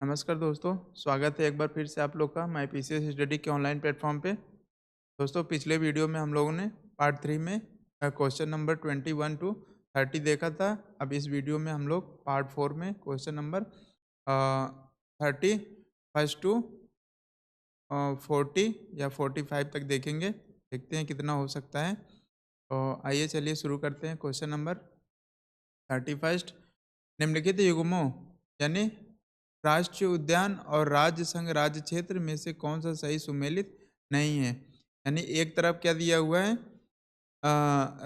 नमस्कार दोस्तों, स्वागत है एक बार फिर से आप लोग का माई पीसीएस स्टडी के ऑनलाइन प्लेटफॉर्म पे। दोस्तों पिछले वीडियो में हम लोगों ने पार्ट 3 में क्वेश्चन नंबर 21 टू 30 देखा था। अब इस वीडियो में हम लोग पार्ट 4 में क्वेश्चन नंबर 30 फर्स्ट टू 40 या 45 तक देखेंगे। देखते हैं कितना हो सकता है। तो आइए चलिए शुरू करते हैं। क्वेश्चन नंबर 31 निम्नलिखित युग्मों यानी राष्ट्रीय उद्यान और राज्य संघ राज्य क्षेत्र में से कौन सा सही सुमेलित नहीं है। यानी एक तरफ क्या दिया हुआ है,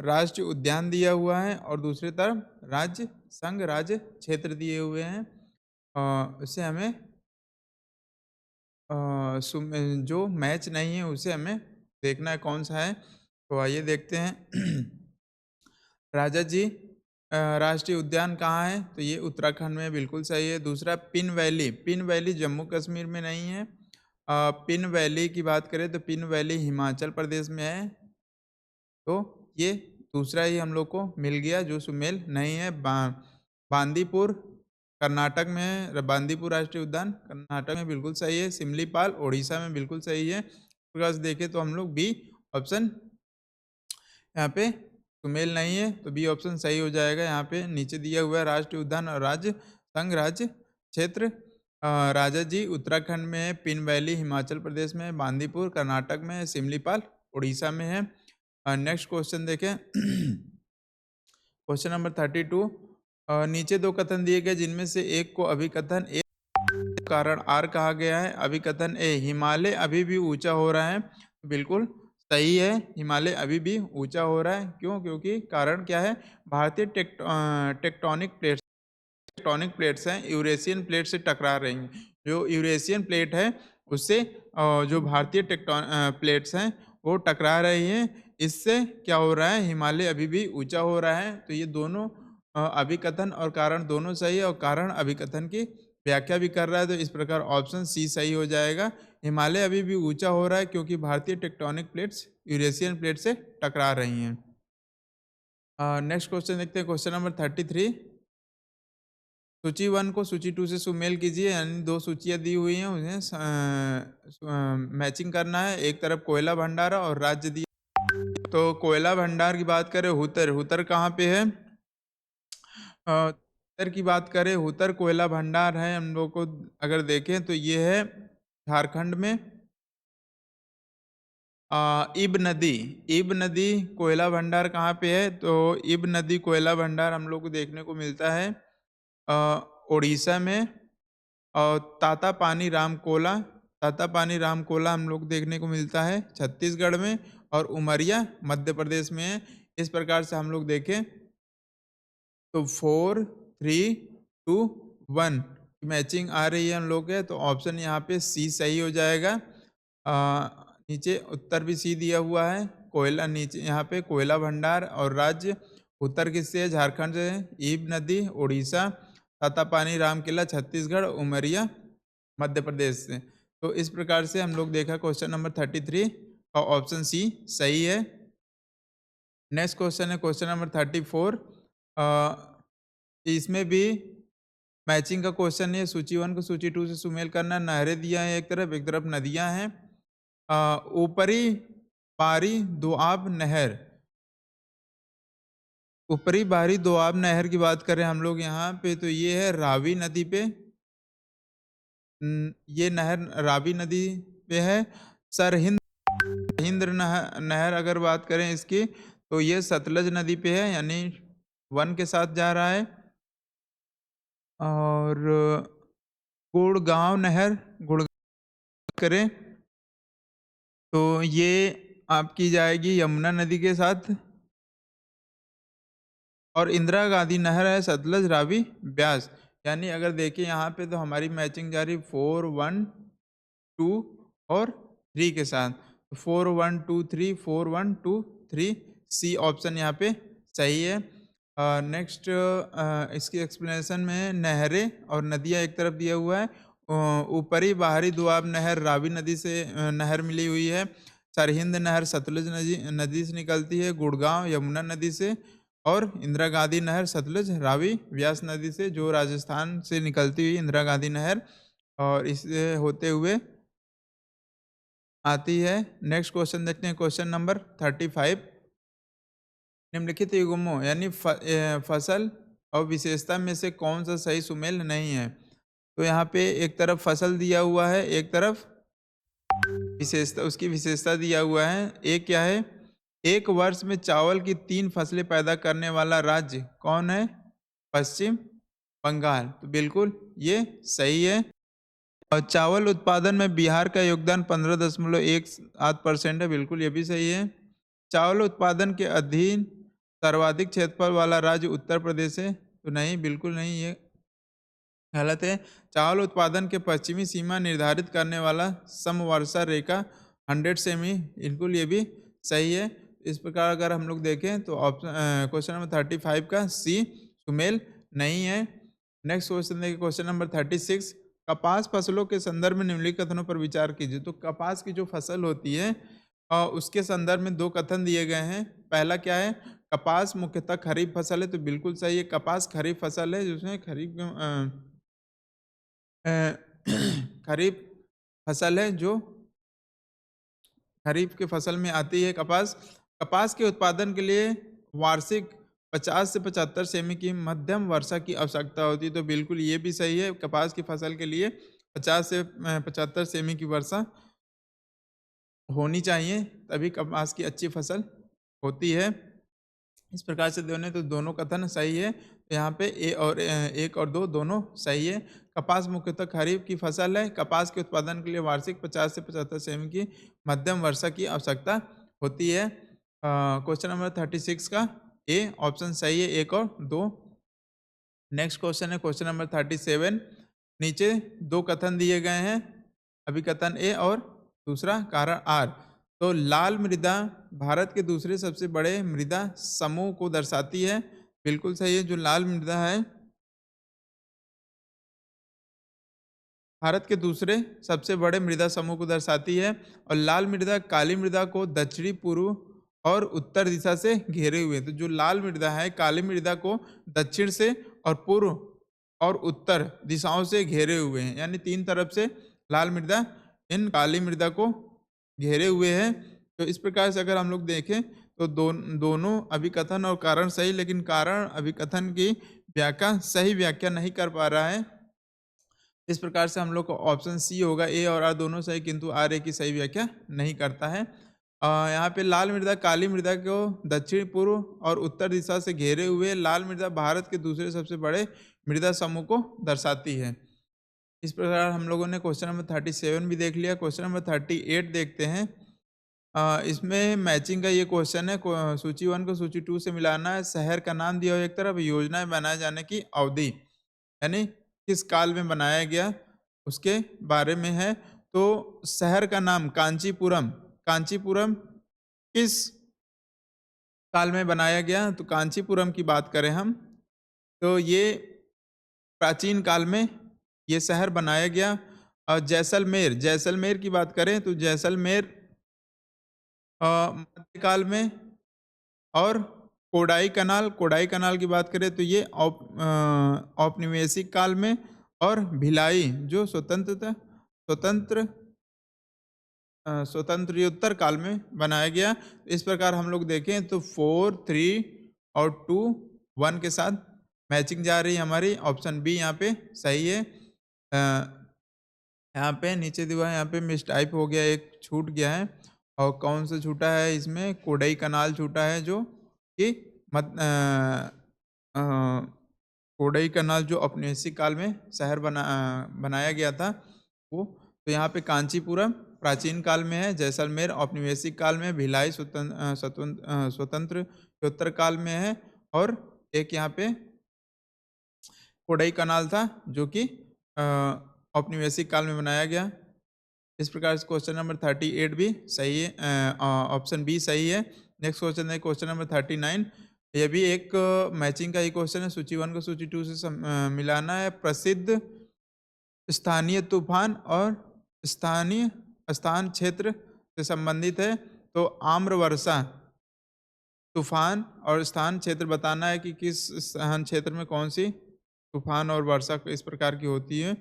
राष्ट्रीय उद्यान दिया हुआ है और दूसरी तरफ राज्य संघ राज्य क्षेत्र दिए हुए हैं। उससे हमें जो मैच नहीं है उसे हमें देखना है कौन सा है। तो आइए देखते हैं। राजा जी राष्ट्रीय उद्यान कहाँ है, तो ये उत्तराखंड में बिल्कुल सही है। दूसरा पिन वैली जम्मू कश्मीर में नहीं है। पिन वैली की बात करें तो पिन वैली हिमाचल प्रदेश में है। तो ये दूसरा ही हम लोग को मिल गया जो सुमेल नहीं है। बांदीपुर कर्नाटक में है। बांदीपुर राष्ट्रीय उद्यान कर्नाटक में बिल्कुल सही है। सिमलीपाल उड़ीसा में बिल्कुल सही है। प्लस देखें तो हम लोग बी ऑप्शन यहाँ पे सुमेल नहीं है, तो बी ऑप्शन सही हो जाएगा। यहाँ पे नीचे दिया हुआ है राष्ट्रीय उद्यान और राज्य संघ राज्य क्षेत्र। राजा जी उत्तराखंड में है, पिन वैली हिमाचल प्रदेश में है, बांदीपुर कर्नाटक में है, सिमलीपाल उड़ीसा में है। नेक्स्ट क्वेश्चन देखें। क्वेश्चन नंबर 32 नीचे दो कथन दिए गए जिनमें से एक को अभिकथन ए कारण आर कहा गया है। अभिकथन ए हिमालय अभी भी ऊंचा हो रहा है, बिल्कुल सही है। हिमालय अभी भी ऊंचा हो रहा है, क्यों? क्योंकि कारण क्या है, भारतीय टेक्टोनिक प्लेट्स हैं यूरेशियन प्लेट से टकरा रही हैं। जो यूरेशियन प्लेट है उससे जो भारतीय प्लेट्स हैं वो टकरा रही हैं। इससे क्या हो रहा है, हिमालय अभी भी ऊंचा हो रहा है। तो ये दोनों अभिकथन और कारण दोनों सही है, और कारण अभिकथन की व्याख्या भी कर रहा है। तो इस प्रकार ऑप्शन सी सही हो जाएगा। हिमालय अभी भी ऊंचा हो रहा है क्योंकि भारतीय टेक्टोनिक प्लेट्स यूरेशियन प्लेट से टकरा रही हैं। नेक्स्ट क्वेश्चन देखते हैं। क्वेश्चन नंबर 33 सूची 1 को सूची 2 से सुमेल कीजिए। यानी दो सूचियां दी हुई हैं, उन्हें मैचिंग करना है। एक तरफ कोयला भंडार और राज्य दिया। तो कोयला भंडार की बात करें, हुतर कहाँ पे है? हुतर की बात करें, हुतर कोयला भंडार है हम लोग को अगर देखें तो ये है झारखंड में। इब नदी कोयला भंडार कहाँ पे है? तो इब नदी कोयला भंडार हम लोग को देखने को मिलता है उड़ीसा में। और तातापानी रामकोला हम लोग देखने को मिलता है छत्तीसगढ़ में, और उमरिया मध्य प्रदेश में है। इस प्रकार से हम लोग देखें तो 4 3 2 1 मैचिंग आ रही है हम लोग के। तो ऑप्शन यहाँ पे सी सही हो जाएगा। नीचे उत्तर भी सी दिया हुआ है। कोयला नीचे यहाँ पे कोयला भंडार और राज्य उत्तर किससे है? झारखंड से है। ईब नदी उड़ीसा, तातापानी रामकिला छत्तीसगढ़, उमरिया मध्य प्रदेश से। तो इस प्रकार से हम लोग देखा क्वेश्चन नंबर 33 और ऑप्शन सी सही है। नेक्स्ट क्वेश्चन है क्वेश्चन नंबर 34। इसमें भी मैचिंग का क्वेश्चन है। सूची 1 को सूची 2 से सुमेल करना। नहरें दिया है एक तरफ नदियां हैं। ऊपरी बारी दोआब नहर, ऊपरी बाहरी दोआब नहर की बात करें हम लोग यहाँ पे तो ये है रावी नदी पे। ये नहर रावी नदी पे है। सरहिंद हिंद नहर अगर बात करें इसकी तो ये सतलज नदी पे है, यानी 1 के साथ जा रहा है। और गुड़गांव नहर गुड़गांव करें तो ये आपकी जाएगी यमुना नदी के साथ। और इंदिरा गांधी नहर है सतलज रावी ब्यास। यानी अगर देखिए यहाँ पे तो हमारी मैचिंग जा रही 4 1 2 और 3 के साथ। 4 1 2 3 4 1 2 3 सी ऑप्शन यहाँ पे सही है। नेक्स्ट इसकी एक्सप्लेनेशन में नहरें और नदियाँ एक तरफ दिया हुआ है। ऊपरी बाहरी दोआब नहर रावी नदी से नहर मिली हुई है। सरहिंद नहर सतलुज नदी से निकलती है। गुड़गांव यमुना नदी से, और इंदिरा गांधी नहर सतलुज रावी व्यास नदी से, जो राजस्थान से निकलती हुई इंदिरा गांधी नहर और इससे होते हुए आती है। नेक्स्ट क्वेश्चन देखते हैं, क्वेश्चन नंबर 35। निम्नलिखित युग्मों यानी फसल और विशेषता में से कौन सा सही सुमेल नहीं है? तो यहाँ पे एक तरफ फसल दिया हुआ है, एक तरफ विशेषता, उसकी विशेषता दिया हुआ है। एक क्या है? एक वर्ष में चावल की 3 फसलें पैदा करने वाला राज्य कौन है? पश्चिम बंगाल। तो बिल्कुल ये सही है। और चावल उत्पादन में बिहार का योगदान 15.18% है, बिल्कुल ये भी सही है। चावल उत्पादन के अधीन सर्वाधिक क्षेत्रफल वाला राज्य उत्तर प्रदेश है, तो नहीं, बिल्कुल नहीं, ये गलत है। चावल उत्पादन के पश्चिमी सीमा निर्धारित करने वाला समवर्षा रेखा 100 सेमी, बिल्कुल ये भी सही है। इस प्रकार अगर हम लोग देखें तो ऑप्शन क्वेश्चन नंबर 35 का सी सुमेल नहीं है। नेक्स्ट क्वेश्चन देखिए, क्वेश्चन नंबर 36। कपास फसलों के संदर्भ में निम्नलिखित कथनों पर विचार कीजिए। तो कपास की जो फसल होती है उसके संदर्भ में 2 कथन दिए गए हैं। पहला क्या है? कपास मुख्यतः खरीफ फसल है, तो बिल्कुल सही है, कपास खरीफ फसल है, जिसमें अ, खरीफ फसल है, जो खरीफ के फसल में आती है कपास। कपास के उत्पादन के लिए वार्षिक 50 से 75 सेमी की मध्यम वर्षा की आवश्यकता होती है, तो बिल्कुल ये भी सही है। कपास की फसल के लिए 50 से 75 सेमी की वर्षा होनी चाहिए, तभी कपास की अच्छी फसल होती है। इस प्रकार से दोनों कथन सही है। तो यहाँ पे एक और दो दोनों सही है। कपास मुख्यतः खरीफ की फसल है। कपास के उत्पादन के लिए वार्षिक 50 से 75 सेमी की मध्यम वर्षा की आवश्यकता होती है। क्वेश्चन नंबर 36 का ए ऑप्शन सही है, 1 और 2। नेक्स्ट क्वेश्चन है क्वेश्चन नंबर 37। नीचे 2 कथन दिए गए हैं, अभी कथन ए और दूसरा कारण आर। तो लाल मृदा भारत के दूसरे सबसे बड़े मृदा समूह को दर्शाती है, बिल्कुल सही है। जो लाल मृदा है भारत के दूसरे सबसे बड़े मृदा समूह को दर्शाती है। और लाल मृदा काली मृदा को दक्षिणी पूर्व और उत्तर दिशा से घेरे हुए। तो जो लाल मृदा है काली मृदा को दक्षिण से और पूर्व और उत्तर दिशाओं से घेरे हुए हैं, यानी 3 तरफ से लाल मृदा इन काली मृदा को घेरे हुए हैं। तो इस प्रकार से अगर हम लोग देखें तो दोनों अभिकथन और कारण सही, लेकिन कारण अभिकथन की व्याख्या सही व्याख्या नहीं कर पा रहा है। इस प्रकार से हम लोग को ऑप्शन सी होगा, ए और आर दोनों सही, किंतु आर ए की सही व्याख्या नहीं करता है। यहाँ पे लाल मृदा काली मृदा को दक्षिण पूर्व और उत्तर दिशा से घेरे हुए लाल मृदा भारत के दूसरे सबसे बड़े मृदा समूह को दर्शाती है। इस प्रकार हम लोगों ने क्वेश्चन नंबर 37 भी देख लिया। क्वेश्चन नंबर 38 देखते हैं। इसमें मैचिंग का ये क्वेश्चन है। सूची 1 को सूची 2 से मिलाना है। शहर का नाम दिया हो एक तरफ, योजनाएं बनाए जाने की अवधि यानी किस काल में बनाया गया उसके बारे में है। तो शहर का नाम कांचीपुरम, कांचीपुरम किस काल में बनाया गया? तो कांचीपुरम की बात करें हम तो ये प्राचीन काल में ये शहर बनाया गया। और जैसलमेर, जैसलमेर की बात करें तो जैसलमेर मध्यकाल में। और कोडाई कनाल की बात करें तो ये औपनिवेशिक काल में। और भिलाई जो स्वतंत्रोत्तर काल में बनाया गया। इस प्रकार हम लोग देखें तो 4, 3 और 2, 1 के साथ मैचिंग जा रही है हमारी। ऑप्शन बी यहाँ पे सही है। यहाँ पे नीचे दिया, यहाँ पे मिसटाइप हो गया, एक छूट गया है। और कौन सा छूटा है? इसमें कोडई कनाल छूटा है, जो कि कोडई कनाल जो औपनिवेशिक काल में शहर बनाया गया था वो। तो यहाँ पे कांचीपुरम प्राचीन काल में है, जैसलमेर औपनिवेशिक काल में, भिलाई स्वतंत्र उत्तर काल में है। और एक यहाँ पे कोडई कनाल था जो कि औपनिवेशिक काल में बनाया गया। इस प्रकार से क्वेश्चन नंबर 38 भी सही है, ऑप्शन बी सही है। नेक्स्ट क्वेश्चन है क्वेश्चन नंबर 39। ये भी एक मैचिंग का ही क्वेश्चन है। सूची 1 को सूची 2 से मिलाना है। प्रसिद्ध स्थानीय तूफान और स्थान क्षेत्र से संबंधित है। तो आम्रवर्षा तूफान और स्थान क्षेत्र बताना है कि किस स्थान क्षेत्र में कौन सी तूफान और वर्षा इस प्रकार की होती है।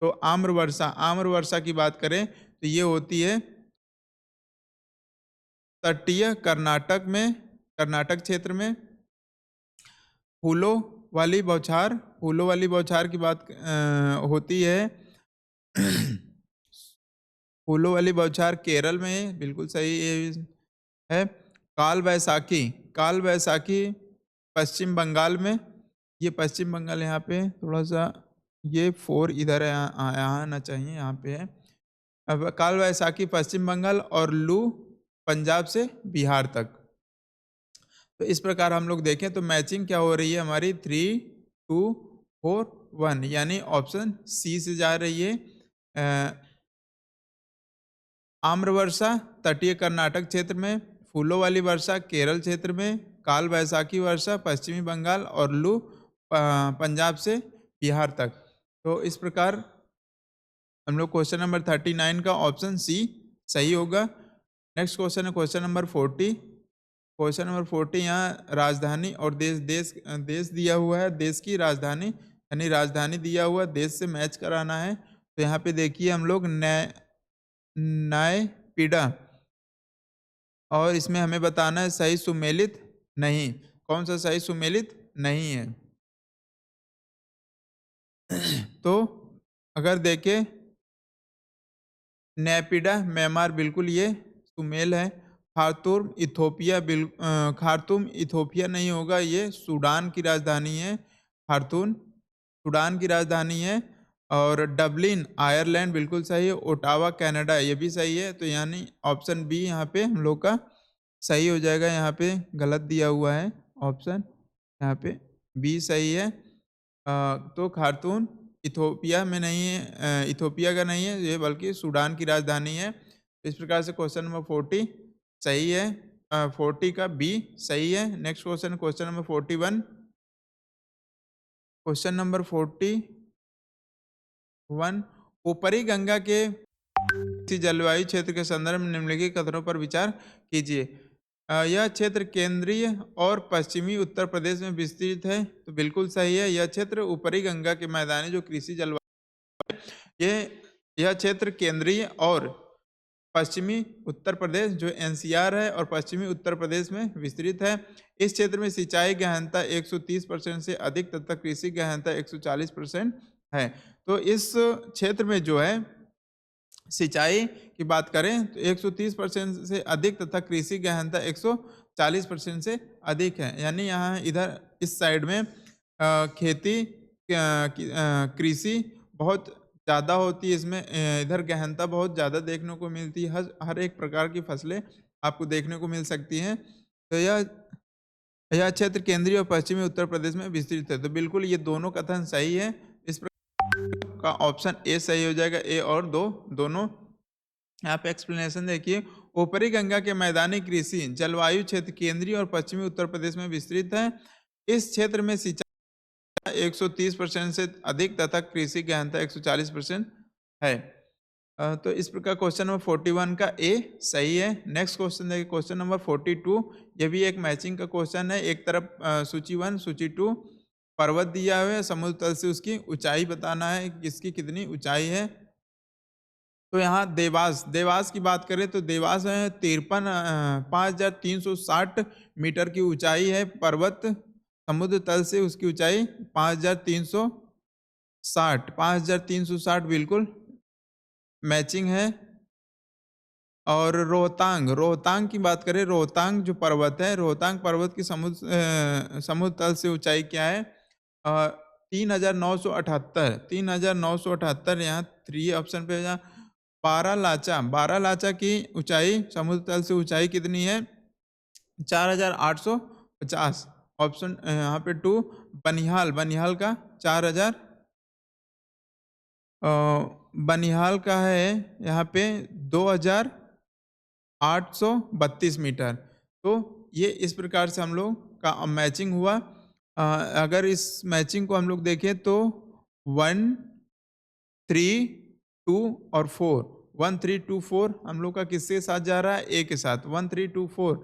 तो आम्र वर्षा की बात करें तो ये होती है तटीय कर्नाटक क्षेत्र में। फूलों फूलों वाली बौछार की बात होती है फूलों वाली बौछार केरल में है, बिल्कुल सही है। काल वैसाखी पश्चिम बंगाल में, ये पश्चिम बंगाल यहाँ पे थोड़ा सा ये 4 इधर यहाँ आना चाहिए, यहाँ पे है। अब काल वैसाखी पश्चिम बंगाल और लू पंजाब से बिहार तक। तो इस प्रकार हम लोग देखें तो मैचिंग क्या हो रही है हमारी 3, 2, 4, 1, यानी ऑप्शन सी से जा रही है। आम्र वर्षा तटीय कर्नाटक क्षेत्र में, फूलों वाली वर्षा केरल क्षेत्र में, काल वैसाखी वर्षा पश्चिमी बंगाल और लू पंजाब से बिहार तक। तो इस प्रकार हम लोग क्वेश्चन नंबर 39 का ऑप्शन सी सही होगा। नेक्स्ट क्वेश्चन है क्वेश्चन नंबर 40। क्वेश्चन नंबर 40 यहाँ राजधानी और देश दिया हुआ है, देश की राजधानी यानी राजधानी दिया हुआ, देश से मैच कराना है। तो यहाँ पे देखिए हम लोग नायपीडा, और इसमें हमें बताना है सही सुमेलित नहीं, कौन सा सही सुमेलित नहीं है। तो अगर देखें नैपीडा म्यांमार, बिल्कुल ये सुमेल है। खार्तूम इथोपिया नहीं होगा, ये सूडान की राजधानी है। खार्तूम सूडान की राजधानी है। और डबलिन आयरलैंड बिल्कुल सही है। ओटावा कनाडा, ये भी सही है। तो यानी ऑप्शन बी यहाँ पे हम लोग का सही हो जाएगा। यहाँ पे गलत दिया हुआ है ऑप्शन, यहाँ पे बी सही है। तो खार्तूम इथोपिया में नहीं है, इथोपिया का नहीं है ये, बल्कि सूडान की राजधानी है। इस प्रकार से क्वेश्चन नंबर 40 सही है। 40 का बी सही है। Next question question number 41। Question number 41, ऊपरी गंगा के जलवायु क्षेत्र के संदर्भ में निम्नलिखित कथनों पर विचार कीजिए। यह क्षेत्र केंद्रीय और पश्चिमी उत्तर प्रदेश में विस्तृत है। तो बिल्कुल सही है। यह क्षेत्र ऊपरी गंगा के मैदानी जो कृषि जलवायु, यह क्षेत्र केंद्रीय और पश्चिमी उत्तर प्रदेश जो एनसीआर है और पश्चिमी उत्तर प्रदेश में विस्तृत है। इस क्षेत्र में सिंचाई गहनता 130% से अधिक तथा कृषि गहनता 140% है। तो इस क्षेत्र में जो है सिंचाई की बात करें तो 130% से अधिक तथा कृषि गहनता 140% से अधिक है। यानी यहाँ इधर इस साइड में खेती कृषि बहुत ज़्यादा होती है, इसमें इधर गहनता बहुत ज़्यादा देखने को मिलती है। हर एक प्रकार की फसलें आपको देखने को मिल सकती हैं। तो यह क्षेत्र केंद्रीय और पश्चिमी उत्तर प्रदेश में विस्तृत है। तो बिल्कुल ये दोनों कथन सही है। इस का ऑप्शन ए सही हो जाएगा, ए और दो दोनों। यहाँ पे एक्सप्लेनेशन देखिए, ऊपरी गंगा के मैदानी कृषि जलवायु क्षेत्र केंद्रीय और पश्चिमी उत्तर प्रदेश में विस्तृत है। इस क्षेत्र में सिंचाई 130% से अधिक तथा कृषि गहनता 140% है। तो इस प्रकार क्वेश्चन नंबर 41 का ए सही है। नेक्स्ट क्वेश्चन देखिए क्वेश्चन नंबर 42। ये भी एक मैचिंग का क्वेश्चन है। एक तरफ सूची 1 सूची 2 पर्वत दिया हुआ है, समुद्र तल से उसकी ऊंचाई बताना है किसकी कितनी ऊंचाई है। तो यहाँ देवास की बात करें तो देवास है 5360 मीटर की ऊंचाई है पर्वत, समुद्र तल से उसकी ऊंचाई 5360 बिल्कुल मैचिंग है। और रोहतांग की बात करें, रोहतांग जो पर्वत है, रोहतांग पर्वत की समुद्र तल से ऊंचाई क्या है? 3978 यहाँ 3 ऑप्शन पे है। बारह लाचा की ऊंचाई समुद्र तल से ऊंचाई कितनी है? 4850 ऑप्शन यहाँ पे 2। बनिहाल का 4000 बनिहाल का है यहाँ पे 2832 मीटर। तो ये इस प्रकार से हम लोग का मैचिंग हुआ। अगर इस मैचिंग को हम लोग देखें तो 1, 3, 2 और 4, 1, 3, 2, 4 हम लोग का किसके साथ जा रहा है? ए के साथ। 1, 3, 2, 4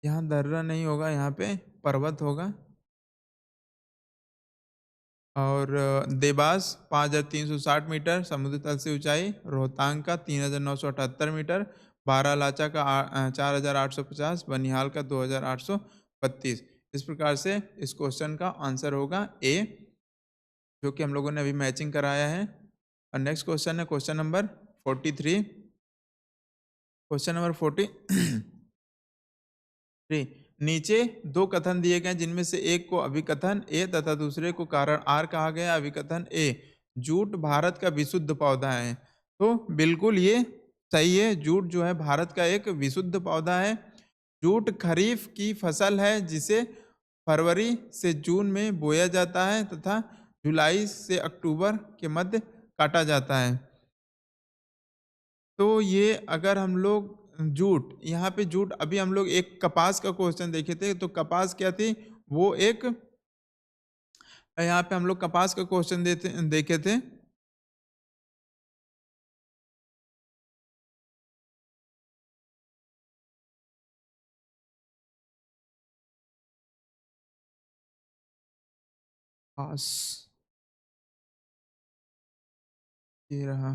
यहाँ दर्रा नहीं होगा, यहाँ पे पर्वत होगा। और देवास 5360 मीटर समुद्र तल से ऊंचाई, रोहतांग का 3978 मीटर, बारालाचा का 4850, बनिहाल का 2832। इस प्रकार से इस क्वेश्चन का आंसर होगा ए, जो कि हम लोगों ने अभी मैचिंग कराया है। और नेक्स्ट क्वेश्चन है क्वेश्चन नंबर 43। क्वेश्चन नंबर 43, नीचे दो कथन दिए गए जिनमें से एक को अभिकथन ए तथा दूसरे को कारण आर कहा गया। अभिकथन ए, जूट भारत का विशुद्ध पौधा है। तो बिल्कुल ये सही है, जूट जो है भारत का एक विशुद्ध पौधा है। जूट खरीफ की फसल है जिसे फरवरी से जून में बोया जाता है तथा जुलाई से अक्टूबर के मध्य काटा जाता है। तो ये अगर हम लोग जूट, यहाँ पे जूट, अभी हम लोग एक कपास का क्वेश्चन देखे थे, तो कपास क्या थी, वो एक, यहाँ पे हम लोग कपास का क्वेश्चन देखे थे। कपास, ये रहा,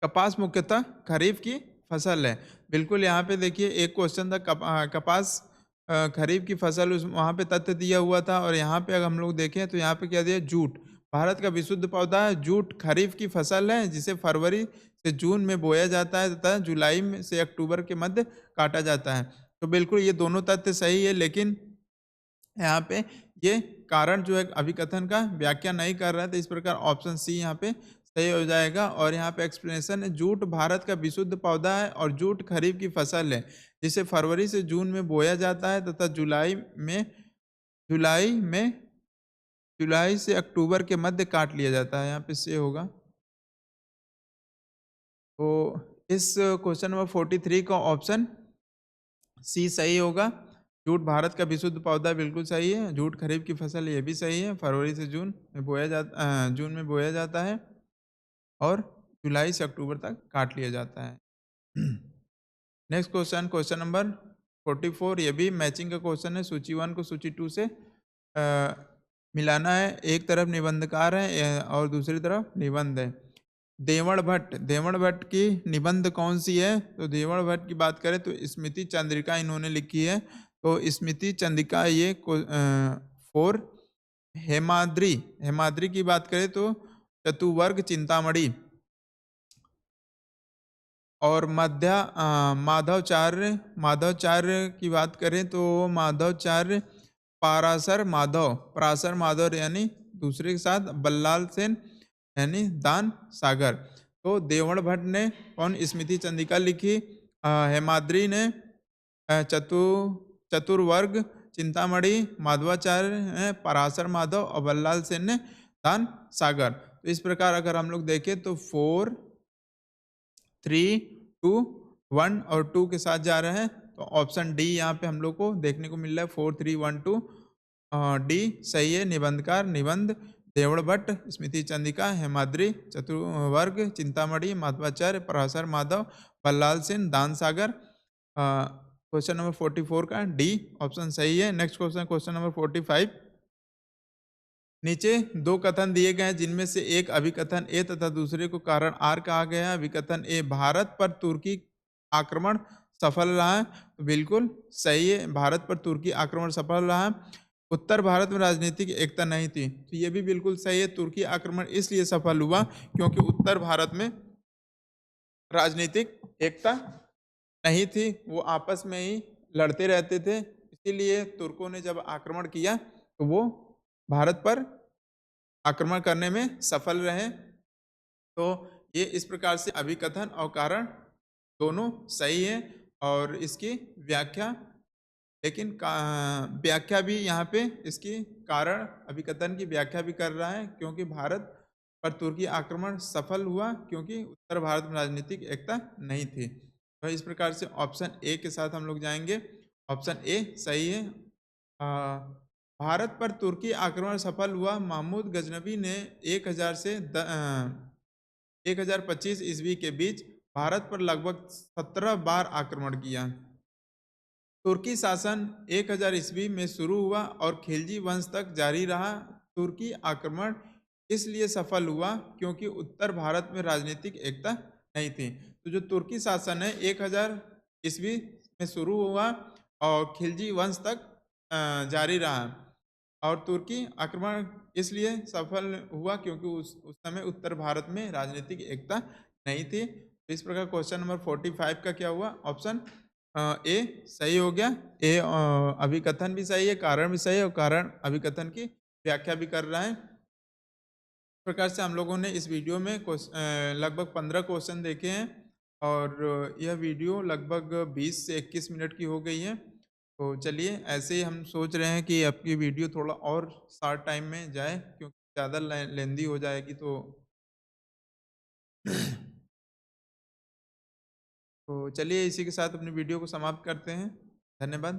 कपास मुख्यतः खरीफ की फसल है। बिल्कुल, यहाँ पे देखिए एक क्वेश्चन था कपास खरीफ की फसल, उस वहाँ पे तथ्य दिया हुआ था। और यहाँ पे अगर हम लोग देखें तो यहाँ पे क्या दिया, जूट भारत का विशुद्ध पौधा है। जूट खरीफ की फसल है जिसे फरवरी से जून में बोया जाता है तथा जुलाई में से अक्टूबर के मध्य काटा जाता है। तो बिल्कुल ये दोनों तथ्य सही है, लेकिन यहाँ पे ये कारण जो है अभिकथन का व्याख्या नहीं कर रहा है, तो इस प्रकार ऑप्शन सी यहाँ पे सही हो जाएगा। और यहाँ पे एक्सप्लेनेशन है, जूट भारत का विशुद्ध पौधा है और जूट खरीफ की फसल है जिसे फरवरी से जून में बोया जाता है तथा जुलाई में जुलाई से अक्टूबर के मध्य काट लिया जाता है। यहाँ पे से होगा। तो इस क्वेश्चन नंबर 43 का ऑप्शन सी सही होगा। जूट भारत का विशुद्ध पौधा बिल्कुल सही है। जूट खरीफ की फसल ये भी सही है, फरवरी से जून में जून में बोया जाता है और जुलाई से अक्टूबर तक काट लिया जाता है। नेक्स्ट क्वेश्चन, क्वेश्चन नंबर 44, ये भी मैचिंग का क्वेश्चन है। सूची 1 को सूची 2 से मिलाना है। एक तरफ निबंधकार है और दूसरी तरफ निबंध है। देवण भट्ट की निबंध कौन सी है, तो देवण भट्ट की बात करें तो स्मृति चंद्रिका इन्होंने लिखी है। तो स्मृति चंद्रिका ये 4। हेमाद्री की बात करें तो चतुर्वर्ग चिंतामणि। और माधवाचार्य की बात करें तो माधवाचार्य पराशर माधव यानी दूसरे के साथ बल्लाल सेन यानी दान सागर। तो देवण भट्ट ने कौन स्मृति चंद्रिका लिखी, हेमाद्री ने चतुर्वर्ग चिंतामणि, माधवाचार्य ने पराशर माधव और बल्लाल सेन ने दान सागर। तो इस प्रकार अगर हम लोग देखें तो 4, 3, 2, 1 और 2 के साथ जा रहे हैं। तो ऑप्शन डी यहाँ पे हम लोग को देखने को मिल रहा है, 4, 3, 1, 2 डी सही है। निबंधकार निबंध देवण भट्ट, स्मृति चंद्रिका, हेमाद्री, चतुर्वर्ग चिंतामणि, माधवाचार्य, पराशर माधव, बल्लाल सेन, दान सागर। क्वेश्चन नंबर 44 का डी ऑप्शन सही है। नेक्स्ट क्वेश्चन, क्वेश्चन नंबर 45, नीचे दो कथन दिए गए हैं जिनमें से एक अभिकथन ए तथा दूसरे को कारण आर कहा गया है। अभिकथन ए, भारत पर तुर्की आक्रमण सफल रहा है। तो बिल्कुल सही है, भारत पर तुर्की आक्रमण सफल रहा है। उत्तर भारत में राजनीतिक एकता नहीं थी, तो ये भी बिल्कुल सही है। तुर्की आक्रमण इसलिए सफल हुआ क्योंकि उत्तर भारत में राजनीतिक एकता नहीं थी, वो आपस में ही लड़ते रहते थे। इसीलिए तुर्कों ने जब आक्रमण किया तो वो भारत पर आक्रमण करने में सफल रहे। तो ये इस प्रकार से अभिकथन और कारण दोनों सही है। और इसकी व्याख्या, लेकिन व्याख्या भी यहाँ पे इसकी कारण अभिकथन की व्याख्या भी कर रहा है, क्योंकि भारत पर तुर्की आक्रमण सफल हुआ क्योंकि उत्तर भारत में राजनीतिक एकता नहीं थी। तो इस प्रकार से ऑप्शन ए के साथ हम लोग जाएंगे। ऑप्शन ए सही है। भारत पर तुर्की आक्रमण सफल हुआ। महमूद गजनवी ने 1025 ईस्वी के बीच भारत पर लगभग 17 बार आक्रमण किया। तुर्की शासन 1000 ईस्वी में शुरू हुआ और खिलजी वंश तक जारी रहा। तुर्की आक्रमण इसलिए सफल हुआ क्योंकि उत्तर भारत में राजनीतिक एकता नहीं थी। तो जो तुर्की शासन है 1000 ईस्वी में शुरू हुआ और खिलजी वंश तक जारी रहा। और तुर्की आक्रमण इसलिए सफल हुआ क्योंकि उस समय उत्तर भारत में राजनीतिक एकता नहीं थी। तो इस प्रकार क्वेश्चन नंबर 45 का क्या हुआ, ऑप्शन ए सही हो गया। ए अभिकथन भी सही है, कारण भी सही है और कारण अभिकथन की व्याख्या भी कर रहा है। इस प्रकार से हम लोगों ने इस वीडियो में लगभग 15 क्वेश्चन देखे हैं और यह वीडियो लगभग 20 से 21 मिनट की हो गई है। तो चलिए ऐसे ही हम सोच रहे हैं कि आपकी वीडियो थोड़ा और शॉर्ट टाइम में जाए क्योंकि ज़्यादा लेंदी हो जाएगी तो चलिए इसी के साथ अपनी वीडियो को समाप्त करते हैं। धन्यवाद।